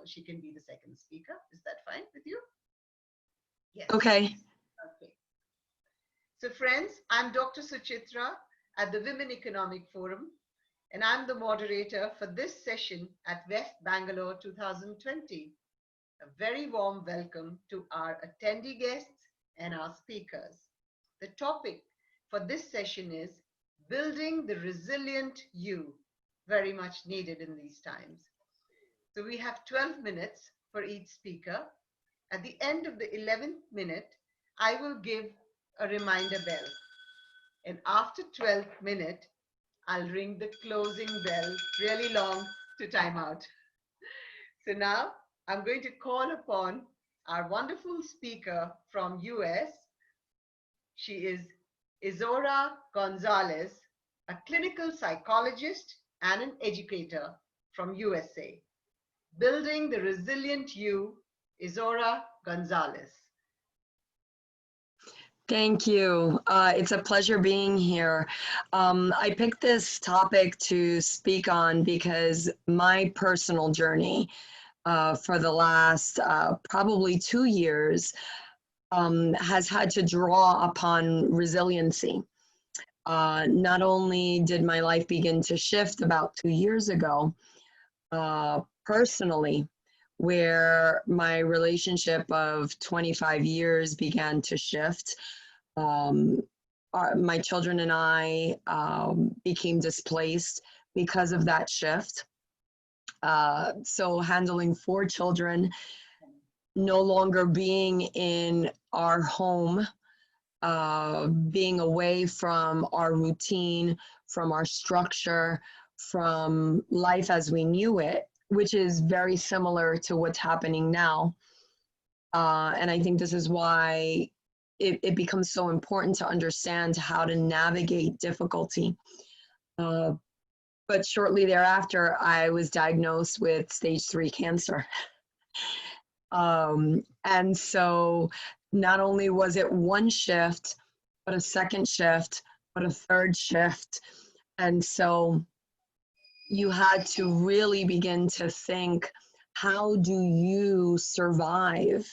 she can be the second speaker. Is that fine with you? Yes. Okay. Okay. So friends, I'm Dr. Suchitra at the Women Economic Forum, and I'm the moderator for this session at WEF Bangalore 2020. A very warm welcome to our attendee guests and our speakers. The topic for this session is Building the Resilient You, very much needed in these times. So we have 12 minutes for each speaker. At the end of the 11th minute, I will give a reminder bell. And after 12th minute, I'll ring the closing bell really long to time out. So now I'm going to call upon our wonderful speaker from US. She is Izora Gonzalez, a clinical psychologist and an educator from USA. Building the Resilient You, Izora Gonzalez. Thank you. It's a pleasure being here. I picked this topic to speak on because my personal journey for the last probably 2 years has had to draw upon resiliency. Not only did my life begin to shift about 2 years ago, personally, where my relationship of 25 years began to shift. My children and I became displaced because of that shift. So handling 4 children, no longer being in our home, being away from our routine, from our structure, from life as we knew it, which is very similar to what's happening now. And I think this is why it becomes so important to understand how to navigate difficulty. But shortly thereafter, I was diagnosed with stage 3 cancer. And so not only was it one shift, but a second shift, but a third shift. And so you had to really begin to think, how do you survive?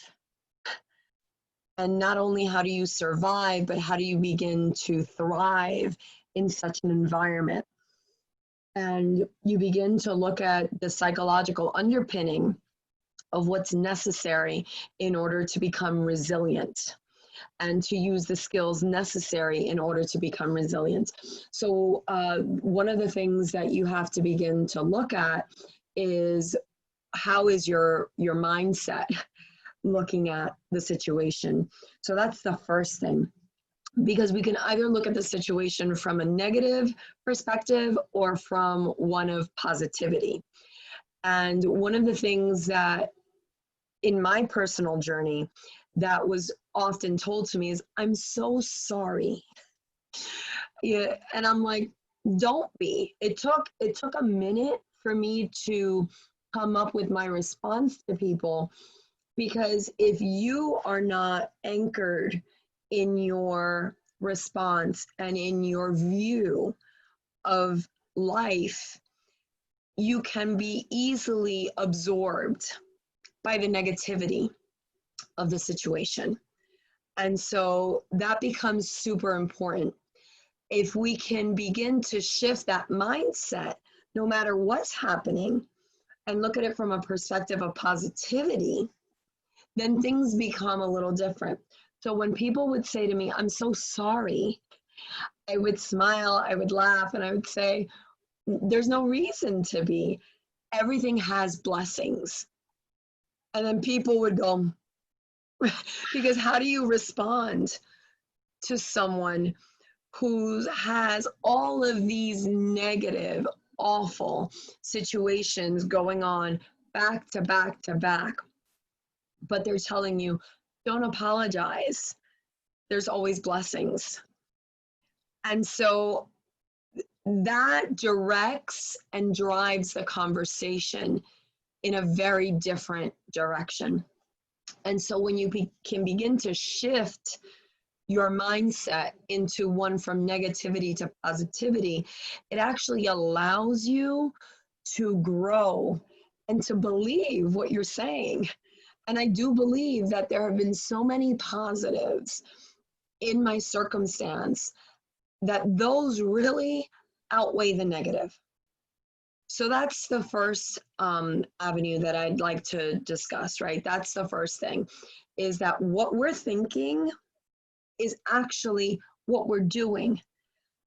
And not only how do you survive, but how do you begin to thrive in such an environment? And you begin to look at the psychological underpinning of what's necessary in order to become resilient and to use the skills necessary in order to become resilient. So one of the things that you have to begin to look at is, how is your mindset looking at the situation? So that's the first thing, because we can either look at the situation from a negative perspective or from one of positivity. And one of the things that in my personal journey that was often told to me is, I'm so sorry. Yeah, and I'm like, don't be. It took a minute for me to come up with my response to people, because if you are not anchored in your response and in your view of life, you can be easily absorbed by the negativity of the situation. And so that becomes super important. If we can begin to shift that mindset, no matter what's happening, and look at it from a perspective of positivity, then things become a little different. So when people would say to me, I'm so sorry, I would smile, I would laugh, and I would say, there's no reason to be. Everything has blessings. And then people would go, because how do you respond to someone who has all of these negative, awful situations going on back to back to back, but they're telling you, don't apologize. There's always blessings. And so that directs and drives the conversation in a very different direction. And so when you can begin to shift your mindset into one from negativity to positivity, it actually allows you to grow and to believe what you're saying. And I do believe that there have been so many positives in my circumstance that those really outweigh the negative. So that's the first avenue that I'd like to discuss, right? That's the first thing, is that what we're thinking is actually what we're doing.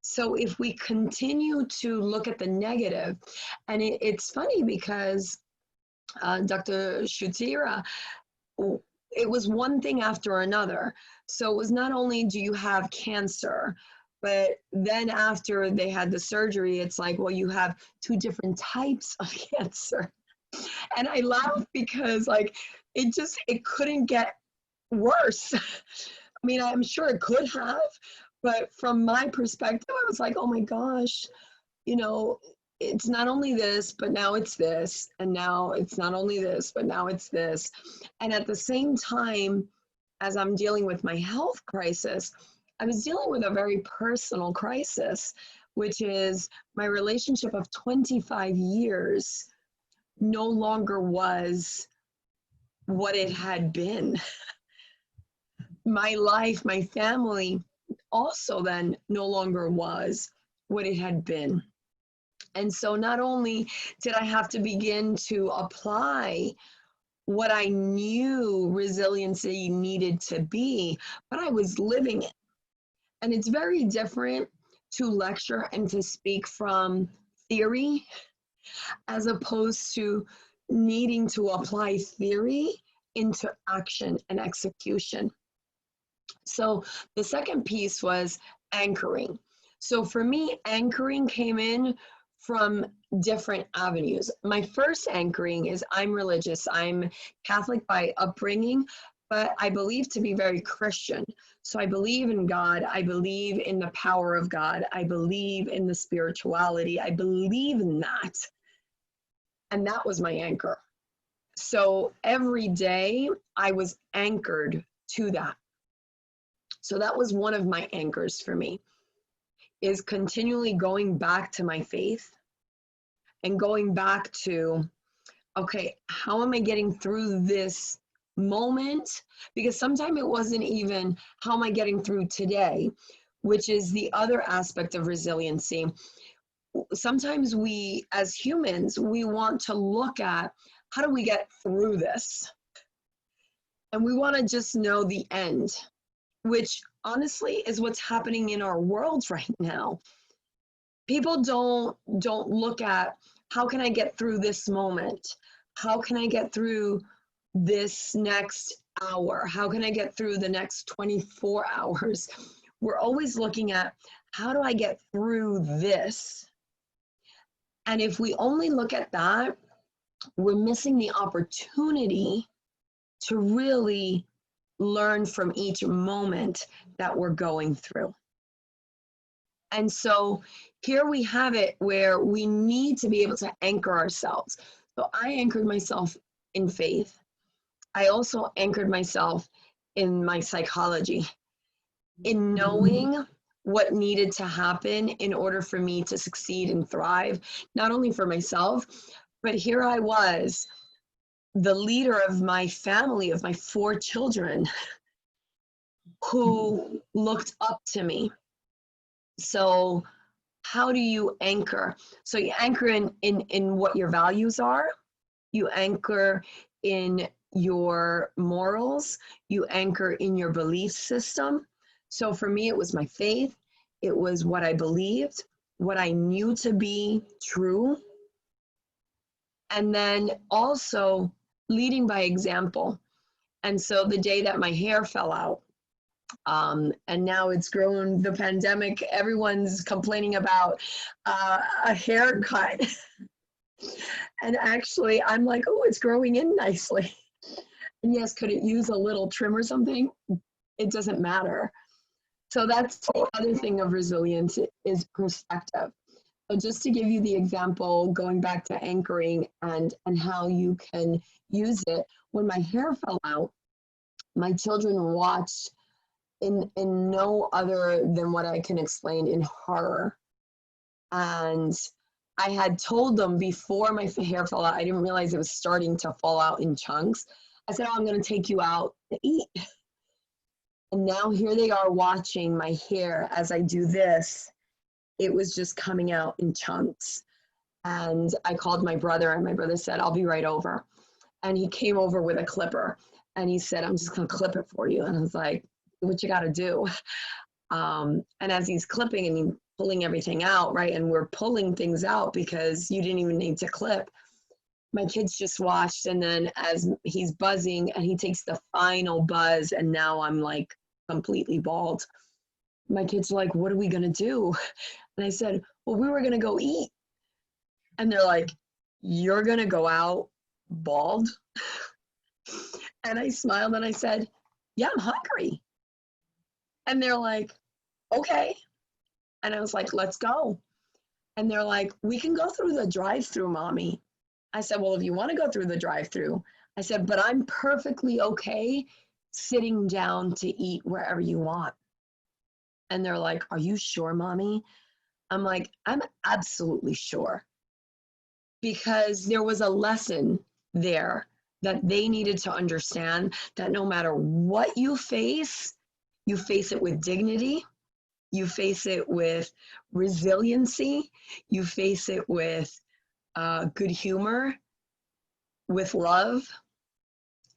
So if we continue to look at the negative, and it's funny because Dr. Shutira, it was one thing after another. So it was not only do you have cancer, but then after they had the surgery, it's like, well, you have two different types of cancer. And I laugh because like it couldn't get worse. I mean, I'm sure it could have, but from my perspective, I was like, oh my gosh, you know, it's not only this, but now it's this. And now it's not only this, but now it's this. And at the same time, as I'm dealing with my health crisis, I was dealing with a very personal crisis, which is my relationship of 25 years no longer was what it had been. My life, my family also then no longer was what it had been. And so not only did I have to begin to apply what I knew resiliency needed to be, but I was living it. And it's very different to lecture and to speak from theory as opposed to needing to apply theory into action and execution. So the second piece was anchoring. So for me, anchoring came in from different avenues. My first anchoring is I'm religious. I'm Catholic by upbringing, but I believe to be very Christian. So I believe in God. I believe in the power of God. I believe in the spirituality. I believe in that. And that was my anchor. So every day I was anchored to that. So that was one of my anchors for me, is continually going back to my faith and going back to, okay, how am I getting through this moment? Because sometimes it wasn't even how am I getting through today, which is the other aspect of resiliency. Sometimes we, as humans, we want to look at how do we get through this? And we want to just know the end, which honestly is what's happening in our world right now. People don't look at how can I get through this moment? How can I get through this next hour? How can I get through the next 24 hours? We're always looking at how do I get through this? And if we only look at that, we're missing the opportunity to really learn from each moment that we're going through. And so here we have it where we need to be able to anchor ourselves. So I anchored myself in faith. I also anchored myself in my psychology, in knowing what needed to happen in order for me to succeed and thrive, not only for myself, but here I was, the leader of my family, of my 4 children, who looked up to me. So how do you anchor? So you anchor in what your values are. You anchor in your morals. You anchor in your belief system. So for me, it was my faith. It was what I believed, what I knew to be true. And then also leading by example. And so the day that my hair fell out, and now it's grown, the pandemic, everyone's complaining about a haircut. And actually, I'm like, oh, it's growing in nicely. And yes, could it use a little trim or something? It doesn't matter. So that's the other thing of resilience is perspective. So just to give you the example, going back to anchoring and how you can use it, when my hair fell out, my children watched in no other than what I can explain in horror. And I had told them before my hair fell out, I didn't realize it was starting to fall out in chunks. I said, oh, I'm going to take you out to eat. And now here they are watching my hair as I do this. It was just coming out in chunks. And I called my brother, and my brother said, I'll be right over. And he came over with a clipper, and he said, I'm just going to clip it for you. And I was like, what you got to do? And as he's clipping and he's pulling everything out, right? And we're pulling things out because you didn't even need to clip. My kids just watched, and then as he's buzzing and he takes the final buzz, and now I'm like completely bald. My kids are like, what are we going to do? And I said, well, we were going to go eat. And they're like, you're going to go out bald? And I smiled and I said, yeah, I'm hungry. And they're like, okay. And I was like, let's go. And they're like, we can go through the drive-through, mommy. I said, well, if you want to go through the drive-through, I said, but I'm perfectly okay sitting down to eat wherever you want. And they're like, are you sure, mommy? I'm like, I'm absolutely sure. Because there was a lesson there that they needed to understand, that no matter what you face it with dignity, you face it with resiliency, you face it with good humor, with love.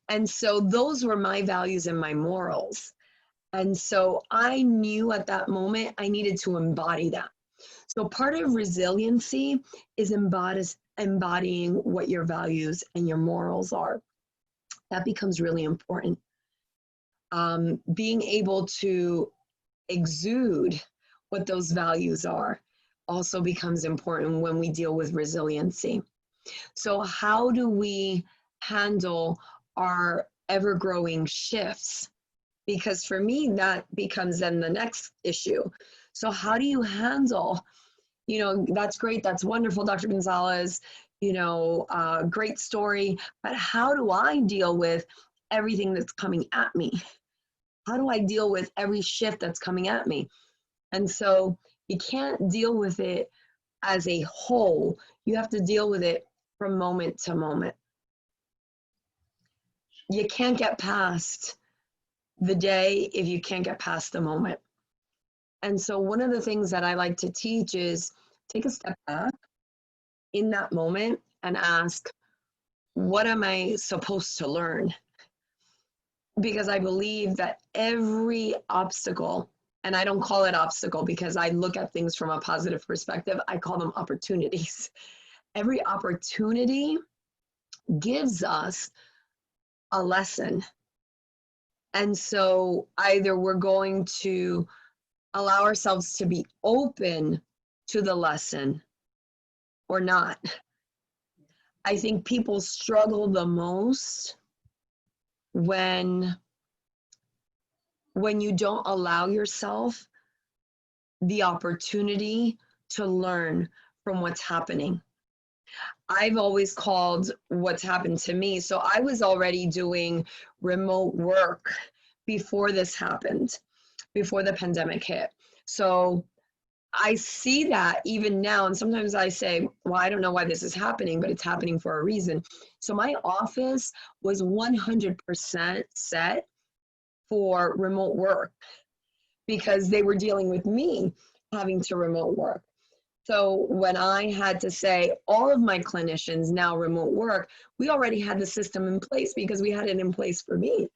And so those were my values and my morals. And so I knew at that moment I needed to embody that. So part of resiliency is embodying what your values and your morals are. That becomes really important. Being able to exude what those values are also becomes important when we deal with resiliency. So how do we handle our ever-growing shifts? Because for me, that becomes then the next issue. So how do you handle, that's great, that's wonderful, Dr. Gonzalez, great story, but how do I deal with everything that's coming at me? How do I deal with every shift that's coming at me? And so you can't deal with it as a whole. You have to deal with it from moment to moment. You can't get past the day if you can't get past the moment. And so one of the things that I like to teach is take a step back in that moment and ask, what am I supposed to learn? Because I believe that every obstacle, and I don't call it obstacle because I look at things from a positive perspective, I call them opportunities. Every opportunity gives us a lesson. And so either we're going to allow ourselves to be open to the lesson or not. I think people struggle the most when you don't allow yourself the opportunity to learn from what's happening. I've always called what's happened to me. So I was already doing remote work before this happened, before the pandemic hit. So I see that even now, and sometimes I say, well, I don't know why this is happening, but it's happening for a reason. So my office was 100% set for remote work because they were dealing with me having to remote work. So when I had to say all of my clinicians now remote work, we already had the system in place because we had it in place for me.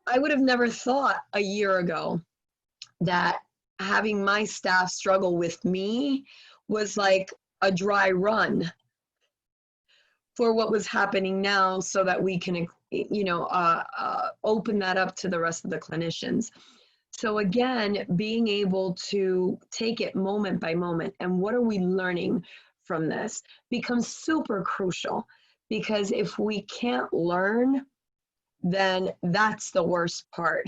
I would have never thought a year ago that having my staff struggle with me was like a dry run for what was happening now so that we can, open that up to the rest of the clinicians. So again, being able to take it moment by moment and what are we learning from this becomes super crucial, because if we can't learn, then that's the worst part.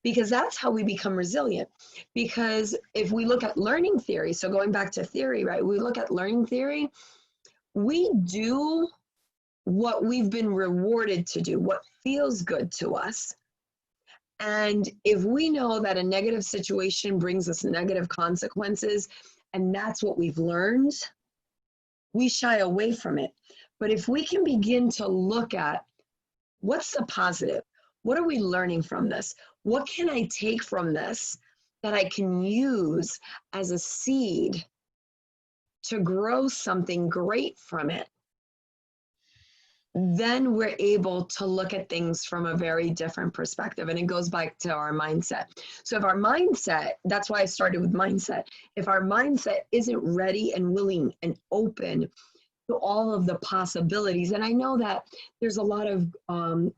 Because that's how we become resilient. Because if we look at learning theory, so going back to theory, right? We look at learning theory, we do what we've been rewarded to do, what feels good to us. And if we know that a negative situation brings us negative consequences, and that's what we've learned, we shy away from it. But if we can begin to look at what's the positive, what are we learning from this? What can I take from this that I can use as a seed to grow something great from it? Then we're able to look at things from a very different perspective. And it goes back to our mindset. So if our mindset, that's why I started with mindset, if our mindset isn't ready and willing and open to all of the possibilities, and I know that there's a lot of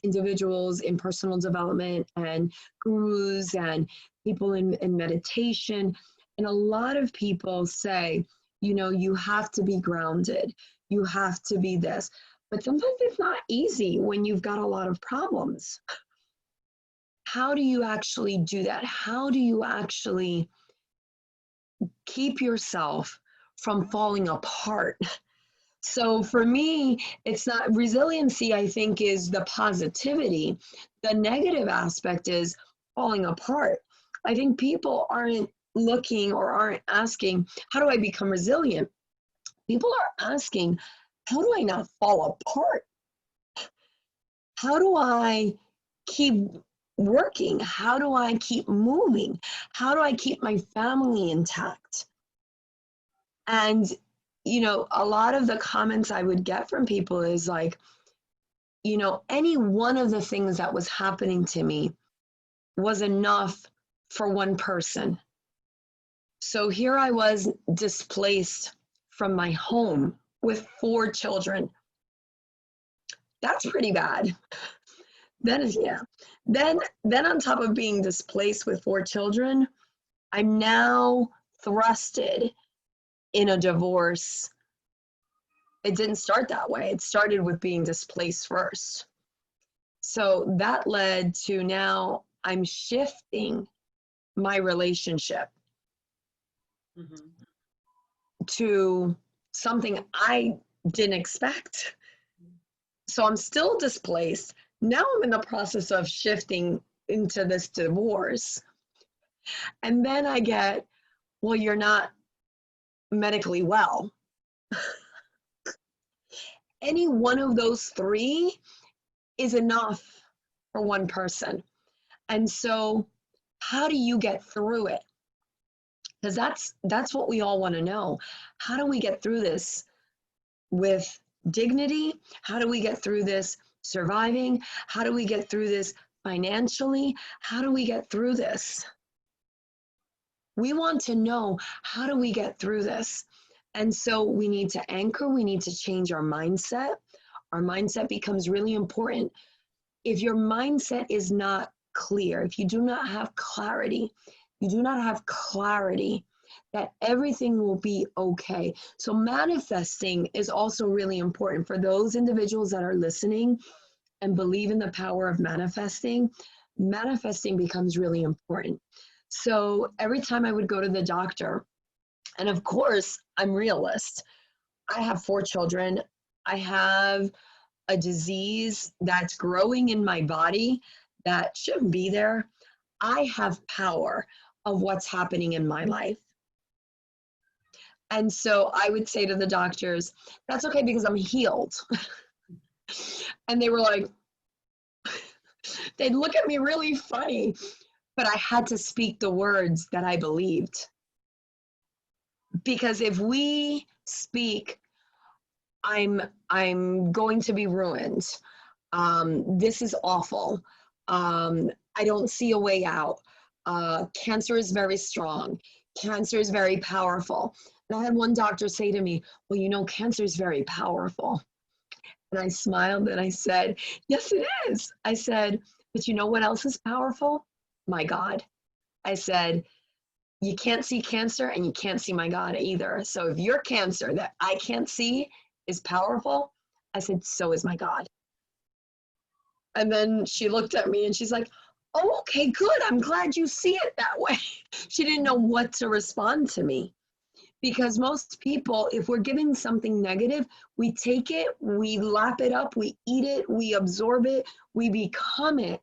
individuals in personal development and gurus and people in meditation, and a lot of people say, you know, you have to be grounded, you have to be this. But sometimes it's not easy when you've got a lot of problems. How do you actually do that? How do you actually keep yourself from falling apart? So for me, it's not resiliency, I think, is the positivity. The negative aspect is falling apart. I think people aren't looking or aren't asking, how do I become resilient? People are asking, how do I not fall apart? How do I keep working? How do I keep moving? How do I keep my family intact? And, you know, a lot of the comments I would get from people is like, you know, any one of the things that was happening to me was enough for one person. So here I was displaced from my home with 4 children. That's pretty bad. Then on top of being displaced with 4 children, I'm now thrusted in a divorce. It didn't start that way. It started with being displaced first. So that led to now I'm shifting my relationship to something I didn't expect. So I'm still displaced. Now I'm in the process of shifting into this divorce. And then I get, well, you're not medically well. Any one of those 3 is enough for one person. And so how do you get through it? Because that's what we all want to know. How do we get through this with dignity? How do we get through this surviving? How do we get through this financially? How do we get through this? We want to know, how do we get through this? And so we need to anchor, we need to change our mindset. Our mindset becomes really important. If your mindset is not clear, if you do not have clarity, you do not have clarity that everything will be okay. So manifesting is also really important for those individuals that are listening and believe in the power of manifesting. Manifesting becomes really important. So every time I would go to the doctor, and of course, I'm realist. I have 4 children. I have a disease that's growing in my body that shouldn't be there. I have power of what's happening in my life. And so I would say to the doctors, that's okay because I'm healed. And they were like, they'd look at me really funny, but I had to speak the words that I believed. Because if we speak, I'm going to be ruined. This is awful. I don't see a way out. Cancer is very strong. Cancer is very powerful. And I had one doctor say to me, well, you know, cancer is very powerful. And I smiled and I said, yes, it is. I said, but you know what else is powerful? My God. I said, you can't see cancer and you can't see my God either. So if your cancer that I can't see is powerful, I said, so is my God. And then she looked at me and she's like, oh, okay, good. I'm glad you see it that way. She didn't know what to respond to me. Because most people, if we're giving something negative, we take it, we lap it up, we eat it, we absorb it, we become it.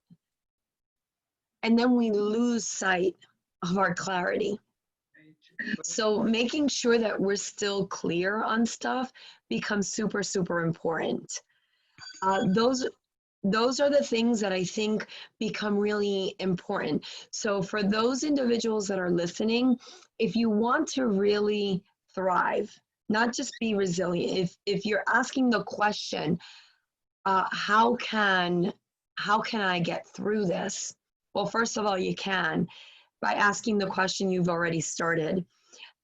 And then we lose sight of our clarity. So making sure that we're still clear on stuff becomes super, super important. Those are the things that I think become really important. So for those individuals that are listening, if you want to really thrive, not just be resilient, if you're asking the question, how can I get through this? Well, first of all, you can by asking the question you've already started.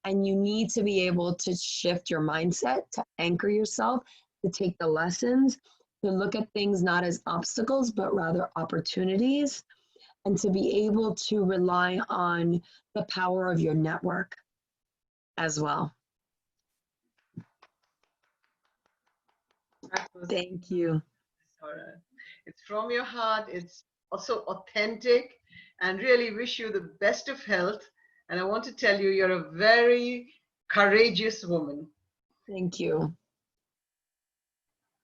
And you need to be able to shift your mindset, to anchor yourself, to take the lessons, to look at things not as obstacles, but rather opportunities, and to be able to rely on the power of your network as well. Thank you. It's from your heart. It's also authentic, and really wish you the best of health. And I want to tell you, you're a very courageous woman. Thank you.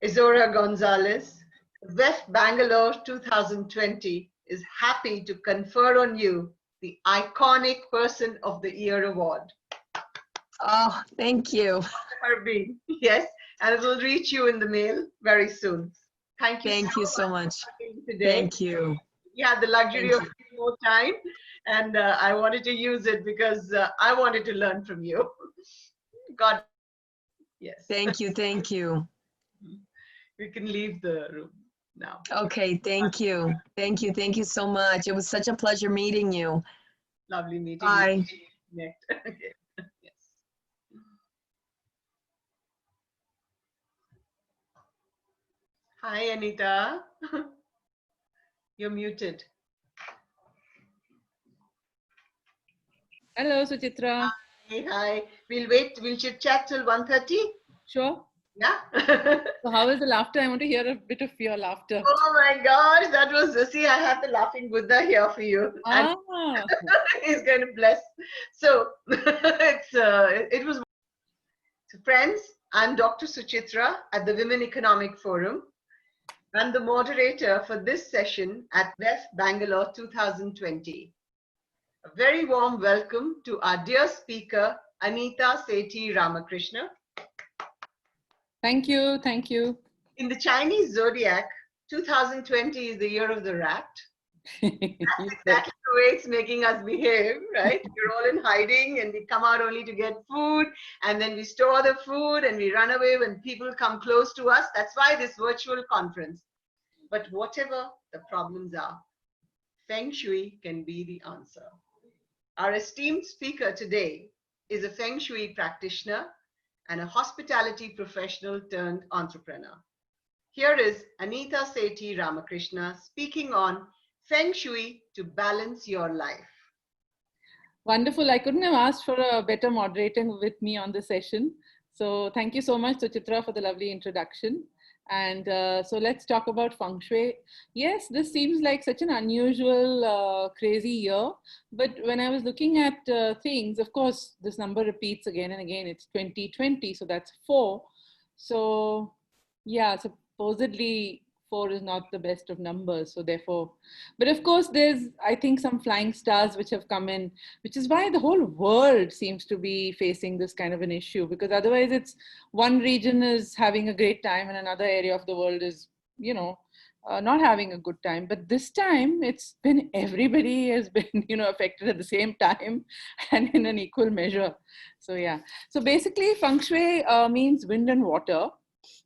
Izora Gonzalez, WEF Bangalore 2020 is happy to confer on you the Iconic Person of the Year award. Oh, thank you. Harbin, yes, and it will reach you in the mail very soon. Thank you. Thank you so much. Today. Thank you. You had the luxury of more time, and I wanted to use it because I wanted to learn from you. God, yes. Thank you. Thank you. We can leave the room now. Okay, thank you. Thank you. Thank you so much. It was such a pleasure meeting you. Lovely meeting Bye. you. Okay. Yes. Hi, Anita. You're muted. Hello, Suchitra. Hi. We'll wait. We'll chit chat till 1:30. Sure. Yeah. So how is the laughter? I want to hear a bit of your laughter. Oh my gosh, that was, see, I have the laughing Buddha here for you. Ah. And he's going to bless. So it was. So friends, I'm Dr. Suchitra at the Women Economic Forum. I'm the moderator for this session at WEF Bangalore 2020. A very warm welcome to our dear speaker, Anita Sethi Ramakrishna. Thank you. Thank you. In the Chinese zodiac, 2020 is the year of the rat. That's exactly the way it's making us behave, right? We're all in hiding and we come out only to get food, and then we store the food and we run away when people come close to us. That's why this virtual conference. But whatever the problems are, Feng Shui can be the answer. Our esteemed speaker today is a Feng Shui practitioner and a hospitality professional turned entrepreneur. Here is Anita Sethi Ramakrishna speaking on Feng Shui to balance your life. Wonderful. I couldn't have asked for a better moderator with me on the session. So thank you so much, Suchitra, for the lovely introduction. And so let's talk about Feng Shui. Yes, this seems like such an unusual, crazy year. But when I was looking at things, of course, this number repeats again and again. It's 2020, so that's 4. So yeah, supposedly 4 is not the best of numbers. So therefore, but of course, there's, I think, some flying stars which have come in, which is why the whole world seems to be facing this kind of an issue, because otherwise it's one region is having a great time and another area of the world is, you know, not having a good time. But this time it's been, everybody has been, you know, affected at the same time and in an equal measure. So yeah. So basically Feng Shui means wind and water.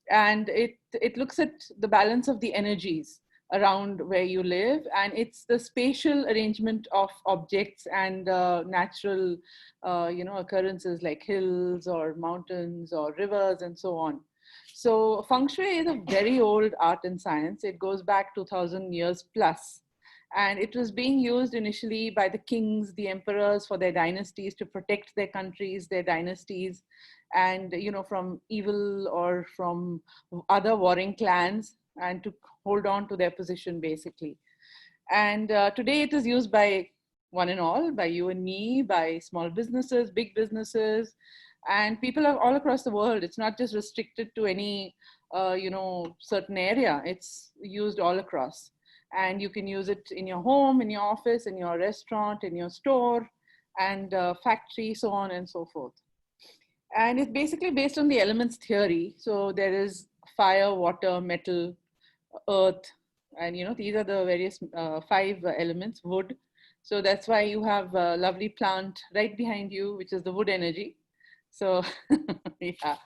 And it looks at the balance of the energies around where you live, and it's the spatial arrangement of objects and natural you know, occurrences like hills or mountains or rivers and so on. So Feng Shui is a very old art and science. It goes back 2000 years plus, and it was being used initially by the kings, the emperors, for their dynasties, to protect their countries, their dynasties, and, you know, from evil or from other warring clans, and to hold on to their position basically. And today it is used by one and all, by you and me, by small businesses, big businesses, and people are all across the world. It's not just restricted to any you know, certain area. It's used all across, and you can use it in your home, in your office, in your restaurant, in your store, and factory, so on and so forth. And it's basically based on the elements theory. So there is fire, water, metal, earth, and these are the various 5 elements, wood. So that's why you have a lovely plant right behind you, which is the wood energy. So yeah.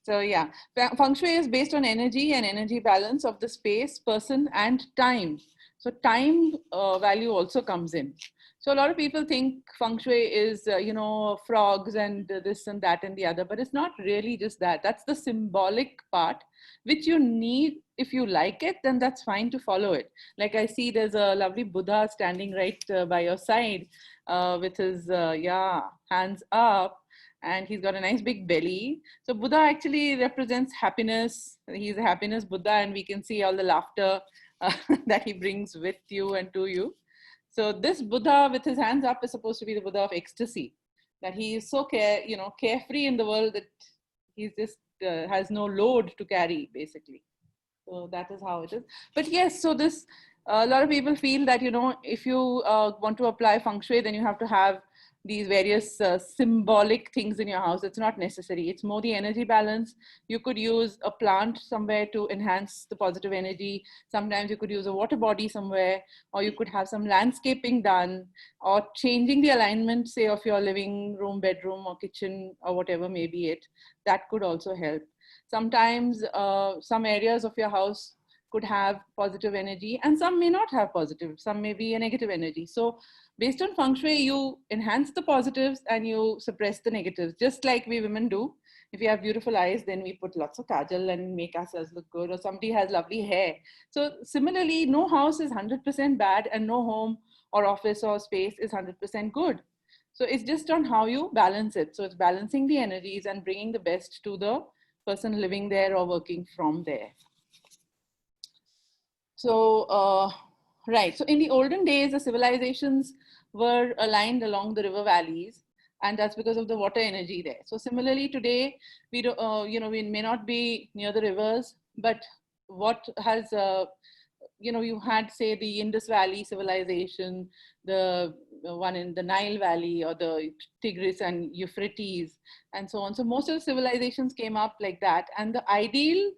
So yeah, feng shui is based on energy and energy balance of the space, person, and time. So time value also comes in. So a lot of people think feng shui is, frogs and this and that and the other, but it's not really just that. That's the symbolic part, which you need. If you like it, then that's fine to follow it. Like I see there's a lovely Buddha standing right by your side with his, hands up, and he's got a nice big belly. So Buddha actually represents happiness. He's a happiness Buddha, and we can see all the laughter that he brings with you and to you. So this Buddha with his hands up is supposed to be the Buddha of ecstasy, that he is so carefree in the world that he just has no load to carry, basically. So that is how it is. But yes, so this, a lot of people feel that, if you want to apply feng shui, then you have to have these various symbolic things in your house. It's not necessary. It's more the energy balance. You could use a plant somewhere to enhance the positive energy. Sometimes you could use a water body somewhere, or you could have some landscaping done, or changing the alignment, say, of your living room, bedroom, or kitchen, or whatever may be it. That could also help. Sometimes some areas of your house could have positive energy, and some may not have positive. Some may be a negative energy. So based on feng shui, you enhance the positives and you suppress the negatives, just like we women do. If we have beautiful eyes, then we put lots of kajal and make ourselves look good, or somebody has lovely hair. So similarly, no house is 100% bad, and no home or office or space is 100% good. So it's just on how you balance it. So it's balancing the energies and bringing the best to the person living there or working from there. So, right. So in the olden days, the civilizations were aligned along the river valleys, and that's because of the water energy there. So similarly, today we do, we may not be near the rivers, but what has you had, say, the Indus Valley civilization, the one in the Nile Valley, or the Tigris and Euphrates, and so on. So most of the civilizations came up like that, and the ideal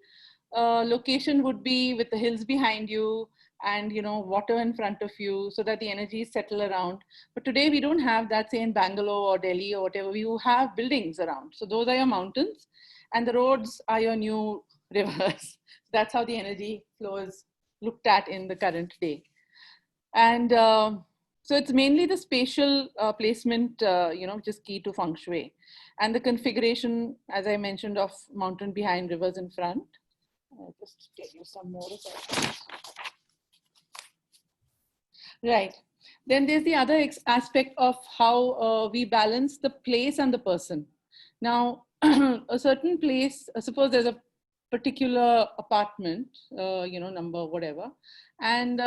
location would be with the hills behind you and water in front of you, so that the energies settle around. But today we don't have that, say in Bangalore or Delhi or whatever. We have buildings around, so those are your mountains, and the roads are your new rivers. That's how the energy flow is looked at in the current day. And so it's mainly the spatial placement, which is key to feng shui, and the configuration, as I mentioned, of mountain behind, rivers in front. I'll just tell you some more about that. Right. Then there's the other aspect of how we balance the place and the person. Now, a certain place, suppose there's a particular apartment, number, whatever, and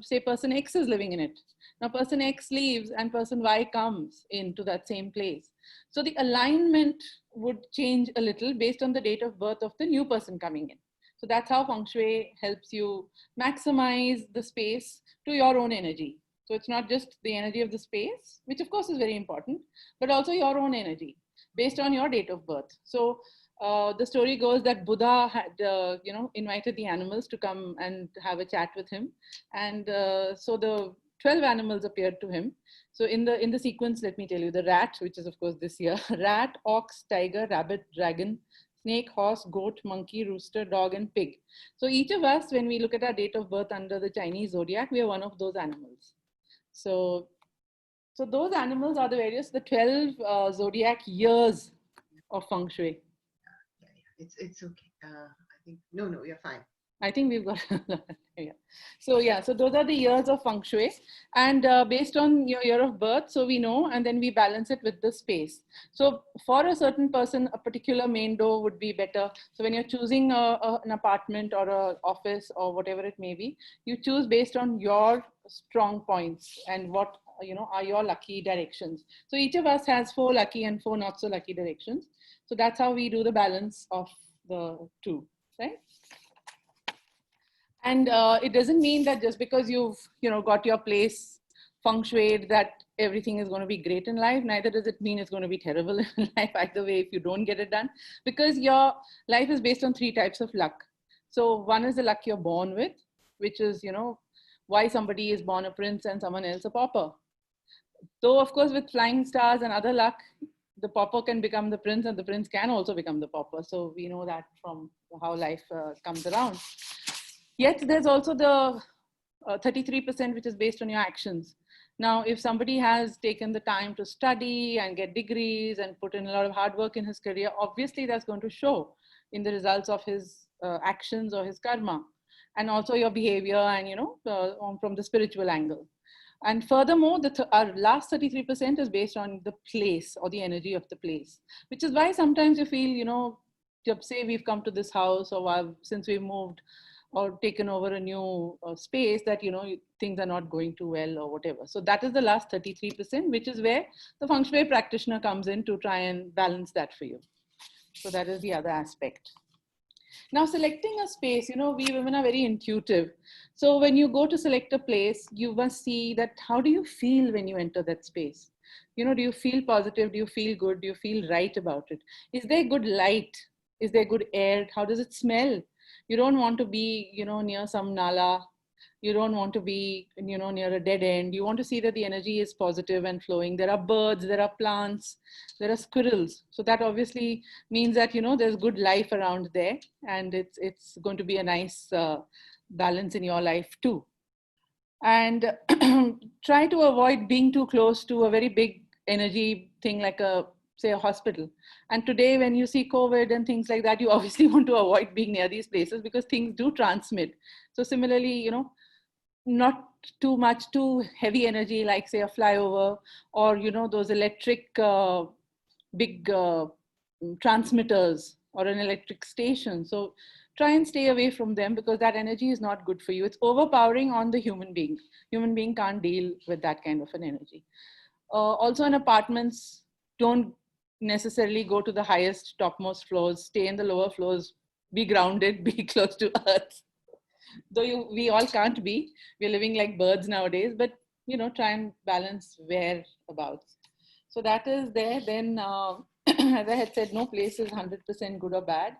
say person X is living in it. Now person X leaves and person Y comes into that same place. So the alignment would change a little based on the date of birth of the new person coming in. So that's how feng shui helps you maximize the space to your own energy. So it's not just the energy of the space, which of course is very important, but also your own energy based on your date of birth. So the story goes that Buddha had, invited the animals to come and have a chat with him. And so the 12 animals appeared to him. So in the sequence, let me tell you, the rat, which is of course this year, rat, ox, tiger, rabbit, dragon, snake, horse, goat, monkey, rooster, dog, and pig. So each of us, when we look at our date of birth under the Chinese zodiac, we are one of those animals. So those animals are the 12 zodiac years of feng shui. It's okay. I think, no, you're fine. I think we've got, yeah. So those are the years of feng shui, and based on your year of birth, so we know, and then we balance it with the space. So for a certain person, a particular main door would be better. So when you're choosing an apartment or an office or whatever it may be, you choose based on your strong points and what are your lucky directions. So each of us has 4 lucky and 4 not so lucky directions. So that's how we do the balance of the two, right? And it doesn't mean that just because you've got your place feng shuied that everything is going to be great in life. Neither does it mean it's going to be terrible in life either way if you don't get it done, because your life is based on 3 types of luck. So one is the luck you're born with, which is, why somebody is born a prince and someone else a pauper. Though, of course, with flying stars and other luck, the pauper can become the prince and the prince can also become the pauper. So we know that from how life comes around. Yet there's also the 33%, which is based on your actions. Now, if somebody has taken the time to study and get degrees and put in a lot of hard work in his career, obviously that's going to show in the results of his actions or his karma, and also your behavior and, from the spiritual angle. And furthermore, our last 33% is based on the place or the energy of the place, which is why sometimes you feel, say we've come to this house, or since we've moved or taken over a new space, that, things are not going too well or whatever. So that is the last 33%, which is where the feng shui practitioner comes in to try and balance that for you. So that is the other aspect. Now, selecting a space, we women are very intuitive. So when you go to select a place, you must see that how do you feel when you enter that space? Do you feel positive? Do you feel good? Do you feel right about it? Is there good light? Is there good air? How does it smell? You don't want to be, near some nala. You don't want to be, near a dead end. You want to see that the energy is positive and flowing. There are birds, there are plants, there are squirrels. So that obviously means that, there's good life around there, and it's going to be a nice balance in your life too. And try to avoid being too close to a very big energy thing like say a hospital. And today when you see COVID and things like that, you obviously want to avoid being near these places because things do transmit. So similarly, not too heavy energy, like say a flyover, or those electric big transmitters or an electric station. So try and stay away from them, because that energy is not good for you. It's overpowering on the human being. Human being can't deal with that kind of an energy. Also in apartments, don't necessarily go to the highest topmost floors. Stay in the lower floors, be grounded, be close to earth. Though we all can't be. We're living like birds nowadays, but try and balance whereabouts. So that is there. Then as I had said, no place is 100% good or bad.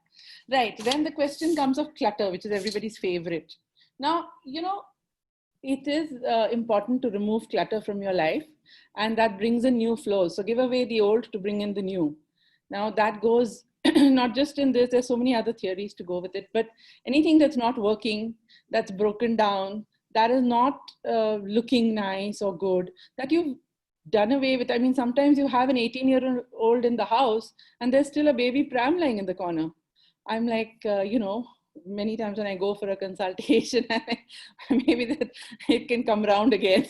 Right, then the question comes of clutter, which is everybody's favorite. Now, it is important to remove clutter from your life, and that brings in new flows. So give away the old to bring in the new. Now that goes not just in this, there's so many other theories to go with it, but anything that's not working, that's broken down, that is not looking nice or good, that you've done away with. I mean, sometimes you have an 18-year-old in the house and there's still a baby pram lying in the corner. I'm like, many times when I go for a consultation, maybe that it can come round again.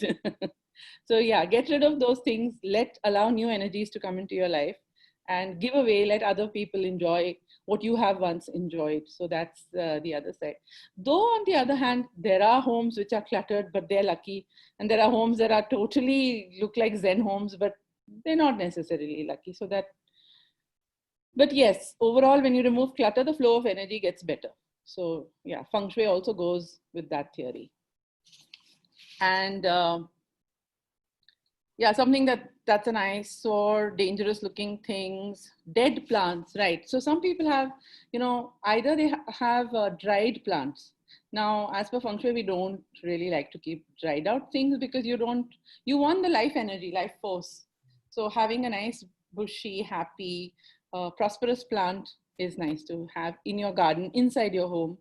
So yeah, get rid of those things, allow new energies to come into your life, and give away, let other people enjoy what you have once enjoyed. So that's the other side. Though on the other hand, there are homes which are cluttered, but they're lucky. And there are homes that are totally look like Zen homes, but they're not necessarily lucky. So but yes, overall, when you remove clutter, the flow of energy gets better. So yeah, feng shui also goes with that theory. And yeah, something that's a nice or dangerous looking things, dead plants, right? So some people have, either they have dried plants. Now, as per feng shui, we don't really like to keep dried out things, because you want the life energy, life force. So having a nice, bushy, happy, prosperous plant is nice to have in your garden, inside your home.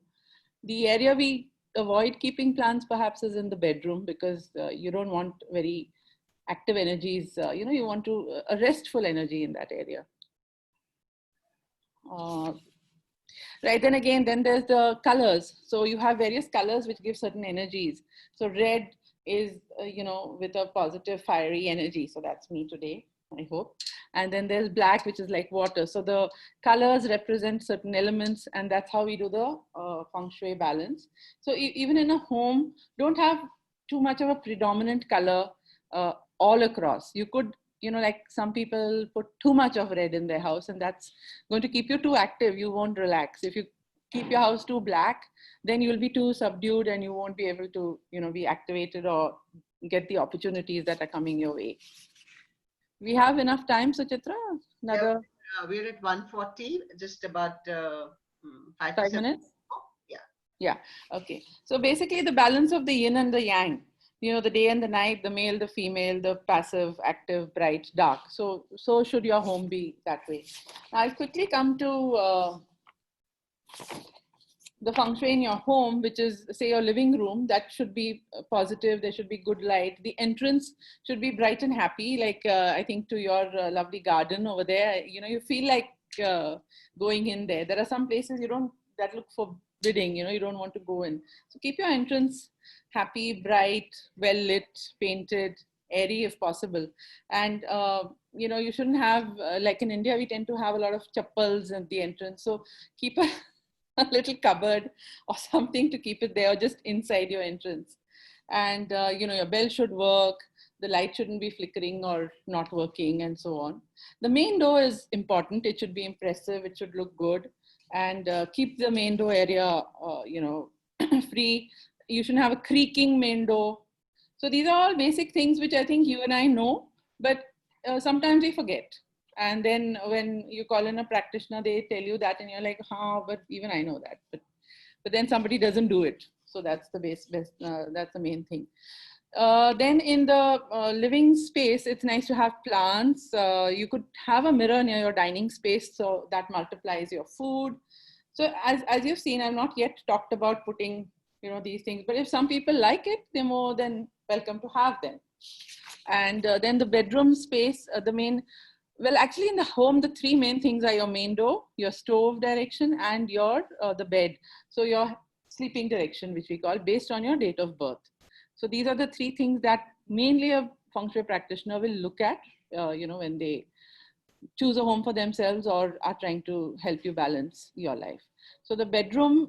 The area we avoid keeping plants perhaps is in the bedroom, because you don't want very active energies, you want a restful energy in that area. Right, then again, then there's the colors. So you have various colors which give certain energies. So red is, with a positive, fiery energy. So that's me today, I hope. And then there's black, which is like water. So the colors represent certain elements, and that's how we do the feng shui balance. So even in a home, don't have too much of a predominant color all across. You could, like some people put too much of red in their house, and that's going to keep you too active. You won't relax. If you keep your house too black, then you'll be too subdued and you won't be able to, be activated or get the opportunities that are coming your way. We have enough time, Suchitra? Another we're at 1:40, just about 5 to 5 7. minutes? Yeah. Yeah. Okay. So basically the balance of the yin and the yang, you know, the day and the night, the male, the female, the passive, active, bright, dark. So should your home be that way. I'll quickly come to the feng shui in your home, which is, say, your living room. That should be positive. There should be good light. The entrance should be bright and happy. Like I think to your lovely garden over there, you know, you feel like going in there. There are some places that look forbidding, you know, you don't want to go in. So keep your entrance happy, bright, well lit, painted, airy if possible. And you know, you shouldn't have like in India we tend to have a lot of chappals at the entrance. So keep a little cupboard or something to keep it there, or just inside your entrance. And you know, your bell should work, the light shouldn't be flickering or not working, and so on. The main door is important. It should be impressive, it should look good, and keep the main door area you know, free. You shouldn't have a creaking main door. So these are all basic things which I think you and I know, but sometimes we forget. And then when you call in a practitioner, they tell you that and you're like, but even I know that. But then somebody doesn't do it. So that's the that's the main thing. Then in the living space, it's nice to have plants. You could have a mirror near your dining space, so that multiplies your food. So as you've seen, I've not yet talked about putting, you know, these things, but if some people like it, they're more than welcome to have them. And then the bedroom space, well, actually in the home, the three main things are your main door, your stove direction, and your the bed. So your sleeping direction, which we call, based on your date of birth. So these are the three things that mainly a feng shui practitioner will look at, you know, when they choose a home for themselves or are trying to help you balance your life. So the bedroom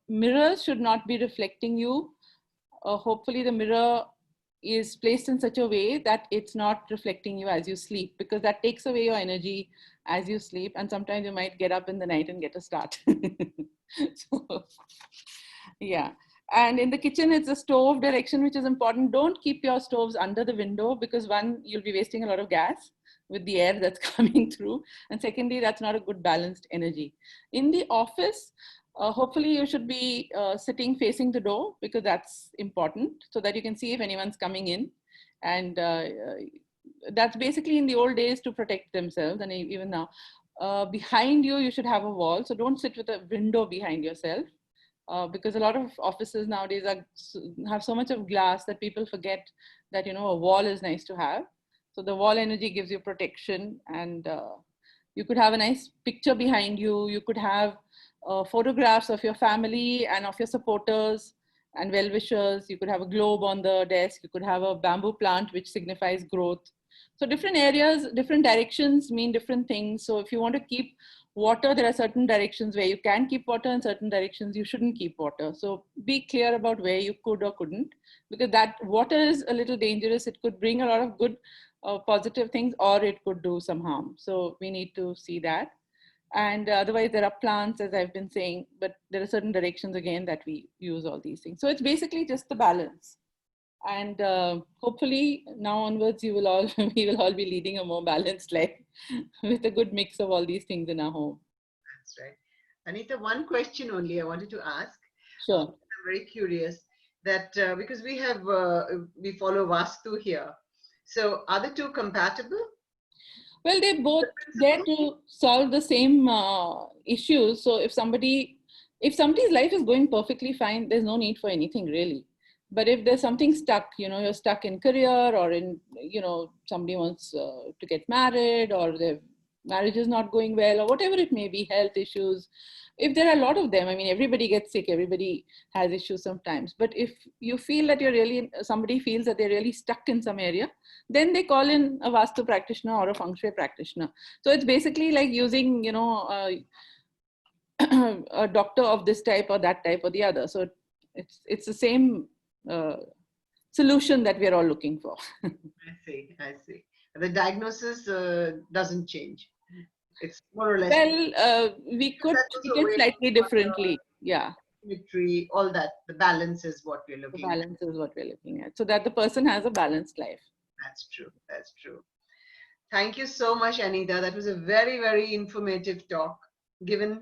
mirrors should not be reflecting you. Hopefully the mirror is placed in such a way that it's not reflecting you as you sleep, because that takes away your energy as you sleep. And sometimes you might get up in the night and get a start. So, yeah. And in the kitchen, it's the stove direction, which is important. Don't keep your stoves under the window, because one, you'll be wasting a lot of gas with the air that's coming through. And secondly, that's not a good balanced energy. In the office, hopefully you should be sitting facing the door, because that's important, so that you can see if anyone's coming in. And that's basically in the old days to protect themselves, and even now. Behind you, you should have a wall. So don't sit with a window behind yourself. Because a lot of offices nowadays have so much of glass that people forget that, you know, a wall is nice to have. So the wall energy gives you protection, and you could have a nice picture behind you. You could have photographs of your family and of your supporters and well-wishers. You could have a globe on the desk. You could have a bamboo plant, which signifies growth. So different areas, different directions mean different things. So if you want to keep water, there are certain directions where you can keep water, and certain directions you shouldn't keep water. So be clear about where you could or couldn't, because that water is a little dangerous. It could bring a lot of good positive things, or it could do some harm. So we need to see that. And otherwise there are plants, as I've been saying, but there are certain directions again that we use all these things. So it's basically just the balance. And hopefully now onwards we will all be leading a more balanced life with a good mix of all these things in our home. That's right. Anita, one question only I wanted to ask. Sure. I'm very curious that because we follow Vastu here. So are the two compatible? Well, they're both there to solve the same issues. So if somebody's life is going perfectly fine, there's no need for anything really. But if there's something stuck, you know, you're stuck in career, or in, you know, somebody wants to get married, or their marriage is not going well, or whatever it may be, health issues. If there are a lot of them, I mean, everybody gets sick, everybody has issues sometimes. But if you feel that somebody feels that they're really stuck in some area, then they call in a Vastu practitioner or a feng shui practitioner. So it's basically like using, you know, a doctor of this type or that type or the other. So it's the same solution that we're all looking for. I see. The diagnosis doesn't change. It's more or less. Well, we could treat it slightly differently. Yeah. symmetry, all that. The balance is what we're The looking at. balance is what we're looking at, so that the person has a balanced life. That's true. That's true. Thank you so much, Anita. That was a very, very informative talk given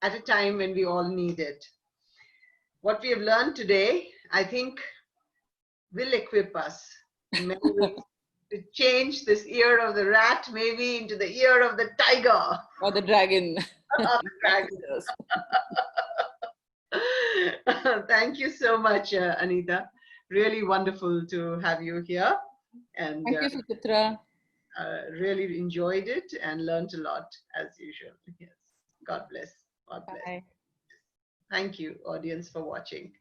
at a time when we all need it. What we have learned today, I think, will equip us in many ways to change this ear of the rat maybe into the ear of the tiger Or the dragon. or the dragon. Thank you so much, Anita. Really wonderful to have you here. And Thank you, Suchitra. really enjoyed it and learned a lot as usual. Yes. God bless. God bless. Bye. Thank you, audience, for watching.